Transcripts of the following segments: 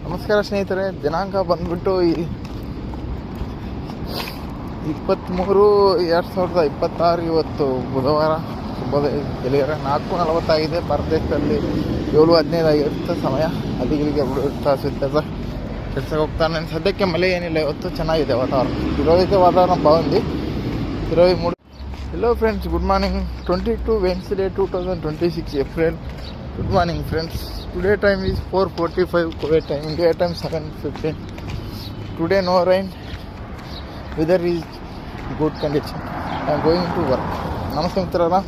ನಮಸ್ಕಾರ ಸ್ನೇಹಿತರೆ. ದಿನಾಂಕ ಬಂದ್ಬಿಟ್ಟು 23/2026 ಇವತ್ತು ಬುಧವಾರ. ಶುಭೋದಯ ಗೆಳೆಯರ. 4:40 ಆಗಿದೆ. ಭಾರತದೇಶದಲ್ಲಿ 7:15 ಆಗಿರುತ್ತೆ ಸಮಯ. ಅಲ್ಲಿಗೆ ಬಿಡುತ್ತಾ ಸುತ್ತ ಕೆಲಸಕ್ಕೆ ಹೋಗ್ತಾನೆ. ಸದ್ಯಕ್ಕೆ ಮಳೆ ಏನಿಲ್ಲ. ಇವತ್ತು ಚೆನ್ನಾಗಿದೆ ವಾತಾವರಣ. ಇರೋದಕ್ಕೆ ವಾತಾವರಣ ಬಾಗುಂది 23. Hello friends, good morning. 22 Wednesday 2026 April. Good morning friends. Today time is 4:45 Kuwait time. India time 7:15. Today no rain. Weather is good condition. I am going to work. నమస్తే మిత్రులారా.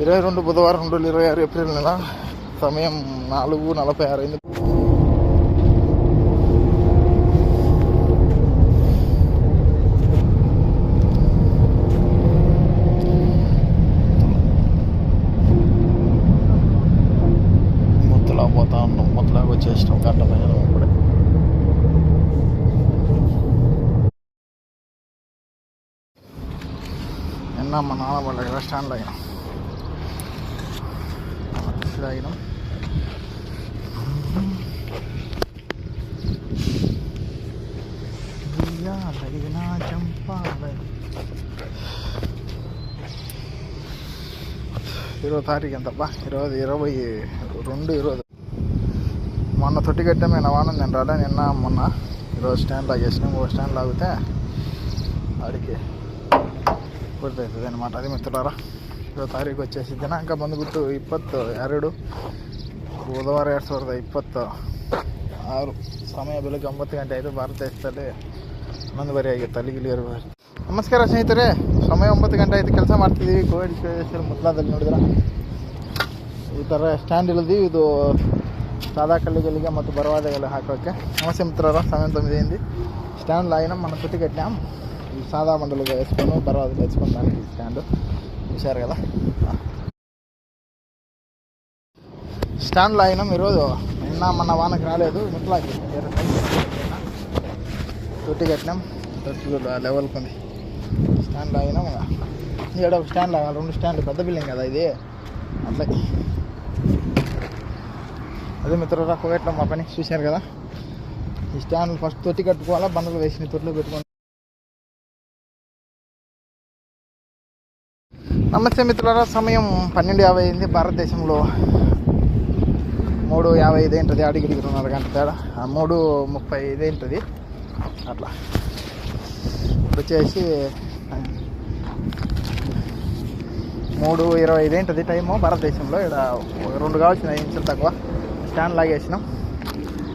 22 బుధవారం 2026 ఏప్రిల్ నెల. సమయం 4:46 అయింది. పోతా ఉన్నాం. మొత్తలాగా వచ్చేసినాం. గంట పైన ఇప్పుడే. నిన్న మా నాన్న వాళ్ళ దగ్గర స్టాండ్ లాగినాం. ఇరవై తారీఖు ఎంతబ్బా? 22 మొన్న తొట్టి కట్టామే నవానం. నేను రాలే నిన్న మొన్న. ఈరోజు స్టాండ్ లాగేసినాం. ఓ స్టాండ్ లాగితే ఆడికి పూర్తవుతుంది అనమాట. అది మిత్రులారా. 20 తారీఖు వచ్చేసి ದಿನಾಂಕ ಬಂದುಬಿಟ್ಟು 22 ಬುಧವಾರ 2026. ಸಮಯ ಬೆಳಗ್ಗೆ 9 ಗಂಟೆ ಆಯಿತು. ಭಾರತ ದೇಶದಲ್ಲಿ 11:30 ಆಗಿತ್ತು. ಅಲ್ಲಿಗೆ ನಮಸ್ಕಾರ ಸ್ನೇಹಿತರೆ. ಸಮಯ 9 ಗಂಟೆ ಆಯಿತು. ಕೆಲಸ ಮಾಡ್ತಿದ್ದೀವಿ ಕೋವಿಡ್ ಮುತ್ಲಾದಲ್ಲಿ. ನೋಡಿದ್ರೆ ಈ ಥರ ಸ್ಟ್ಯಾಂಡ್ ಇಳಿದ್ವಿ. ಇದು సాదా కల్లిగలిగా ಮತ್ತು బరవాదగలు ಹಾಕೋಕ್ಕೆ. నమస్తే మిత్రులారా. సమయం 9 అయింది. స్టాండ్ లాగినాం. మనం చుట్టి కట్టినాం. ఈ సాదా మండలుగా వేసుకొని బరవాదలు వేసుకుంటానికి స్టాండ్ చూశారు కదా. స్టాండ్ లాగినాం. ఈరోజు నిన్న మన వానకి రాలేదు. ముట్లాకి చుట్టి కట్టినాం. తొట్టి లెవెల్కి ఉంది. స్టాండ్ లాగినాం. ఇక్కడ ఒక స్టాండ్ లాగాలి. 2 స్టాండ్లు. పెద్ద బిల్డింగ్ కదా ఇది. అట్లా అదే మిత్రులారా. కువైట్లో మా పని చూశారు కదా. ఈ స్టాండ్ ఫస్ట్ తొట్టి కట్టుకోవాలా. బండలు వేసిన తొట్టిలో పెట్టుకోండి. నమస్తే మిత్రులారా. సమయం 12:50 అయింది. భారతదేశంలో 3:55 ఉంటుంది. అడిగిడికి 2.5 గంట తేడా. 3:35 ఉంటుంది. అట్లా వచ్చేసి 3:25 ఉంటుంది టైము భారతదేశంలో. ఇక్కడ 2 కావాల్సిన 5 నిమిషాలు తక్కువ. స్టాండ్ లాగేసినాం.